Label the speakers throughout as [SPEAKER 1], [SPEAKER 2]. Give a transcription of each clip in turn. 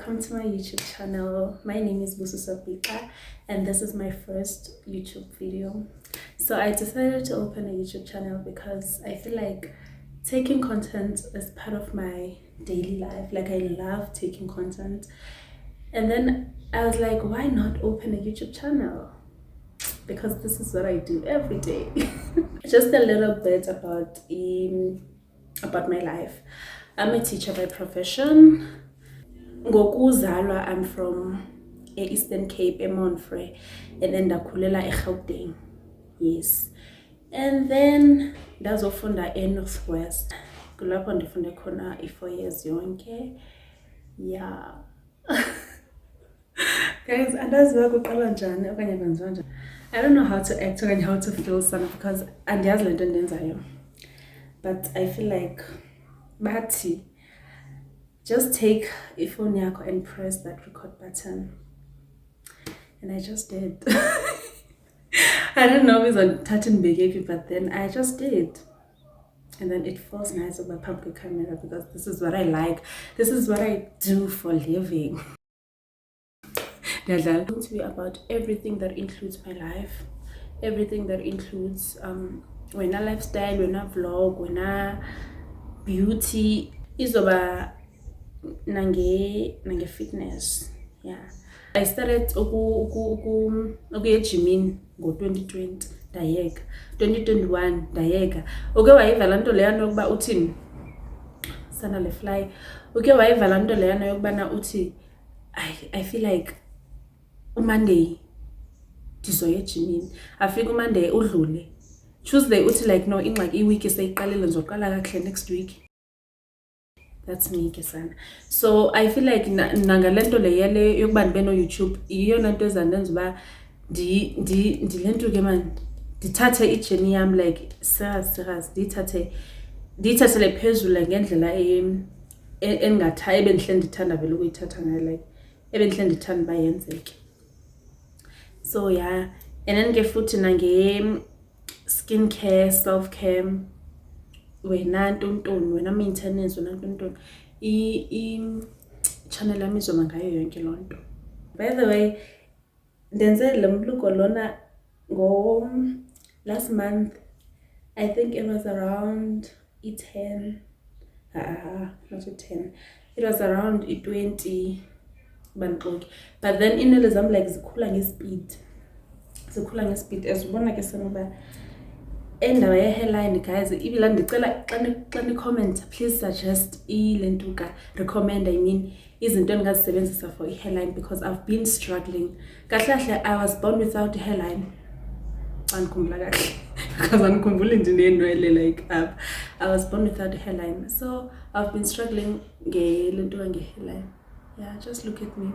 [SPEAKER 1] welcome to my YouTube channel. My name is Bususabika and this is my first YouTube video. So I decided to open a YouTube channel because I feel like taking content is part of my daily life. Like I love taking content, and then I was like, why not open a YouTube channel? Because this is what I do every day. Just a little bit about my life. I'm a teacher by profession. Ngokuzalwa, I'm from Eastern Cape, Monfrey, and then ndakhulela eGauteng. Yes. And then ndazofunda eNorthwest. Kulapho ndifunde khona i4 years yonke. Yeah. Guys, andaziwa kuqala njani okanye kwenziwa njani. I don't know how to act or how to feel something because andiyazi lento endenzayo. But I feel like bathi just take a phone yakho and press that record button. And I just did. I don't know if it's on touching behavior, but then I just did. And then it feels nice over public camera because this is what I like. This is what I do for a living. It's going to be about everything that includes my life. Everything that includes when I lifestyle, when I vlog, when I beauty. Izoba nange fitness. Yeah. I started ukuya gyming ngo-2020 ndayeka, 2021 ndayeka. Uke wayiva laa nto leyana yokuba uthini sana le fly. Uke wayiva laa nto leyana yokubana uthi I feel like uMonday ndizoya gyming. Afika uMonday udlule. Tuesday uthi like no, ingxaki iweek seyiqalile ndizoqala kakuhle next week. That's me, Kesana. So I feel like nangalento le yale yokuba ndibe no YouTube iyona nto ezandenza uba ndilento ke man ndithathe ijourney yam like serious ndithathe le phezulu ngendlela engathayi ebendihle ndithanda vele ukuyithatha ngayo like ebendihle ndithanda uba yenzeke. So yeah, and then ke futhi nange skincare, self-care, wena ntontoni, wena maintenance, wena ntontoni, channel yami izoba ngayo yonke loo nto. By the way, ndenze lo mluko lona last month. I think it was around 10. Not 10. It was around 20 bantlonke. But then inwele zam like zikhula ngespeed. Zikhula ngespeed as ubona ke sanoba endawo ye-hairline guys, ibila ndicela xa ni-comment please suggest ilentuka recommend izinto endingazisebenzisa for i-hairline because I've been struggling. Kahle I was born without a hairline. Andikhumbula kahle because andikhumbuli ndinenwele like up. I was born without a hairline, so I've been struggling ngelentuka nge-hairline. Yeah, just look at me.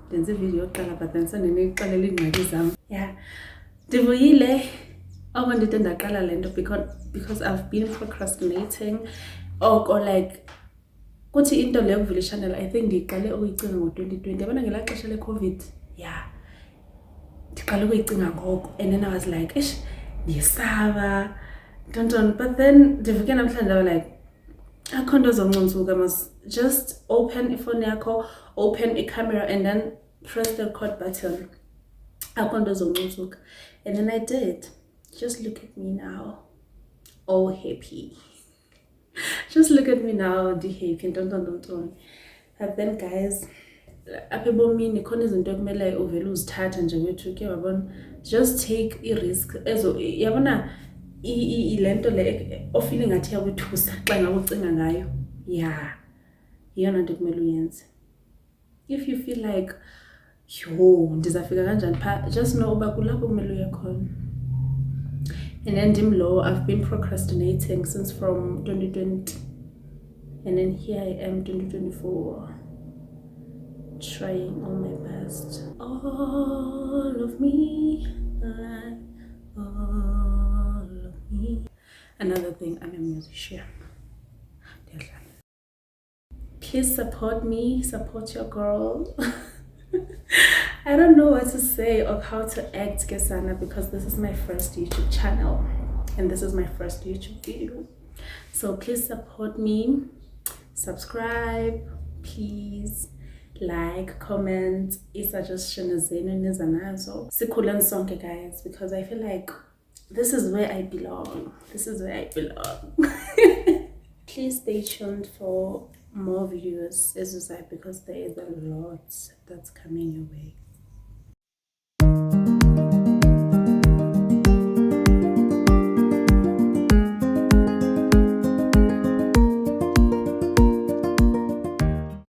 [SPEAKER 1] Ndenze video yokuqala but then sendinixelela iingxaki zam. Yeah, ndivuyile I ndide ndaqala le nto because I've been procrastinating or like kuthi into leyo kuvula channel. I think ndiqale ukuyicinga ngo-2020 yabona ngelaa xesha le-COVID. Yeah, ndiqale ukuyicinga ngoko and then I was like ish ndiyesaba ntontoni, but then ndivuke namhlanje I was like akho nto zoncuntsuka, must just open ifone yakho, open i-camera and then press the record button. Akho nto zoncuntsuka. And then I did. Just look at me now, all happy. Just look at me now, the happy. Don't. But then guys, apha ebomini khona izinto ekumele uvele uzithatha nje wethu ke wabona. Just take a risk. Ezo yabona ilento le ofeeling ngathi yakwethusa xa ngabe ucinga ngayo. Yeah. Iyona nto kumele uyenze. If you feel like yo ndizafika kanjani pha, just know uba kulapho kumele uye khona. And then I've been procrastinating since from 2020. And then here I am 2024. Trying all my best. All of me. All of me. Another thing, I'm a musician. Please support me. Support your girl. I don't know what to say or how to act, Kesana, because this is my first YouTube channel and this is my first YouTube video. So please support me, subscribe, please, like, comment, i-suggestion zenu niza nazo. Sikhuleni sonke, guys, because I feel like this is where I belong. This is where I belong. Please stay tuned for more videos, as I said, because there is a lot that's coming your way.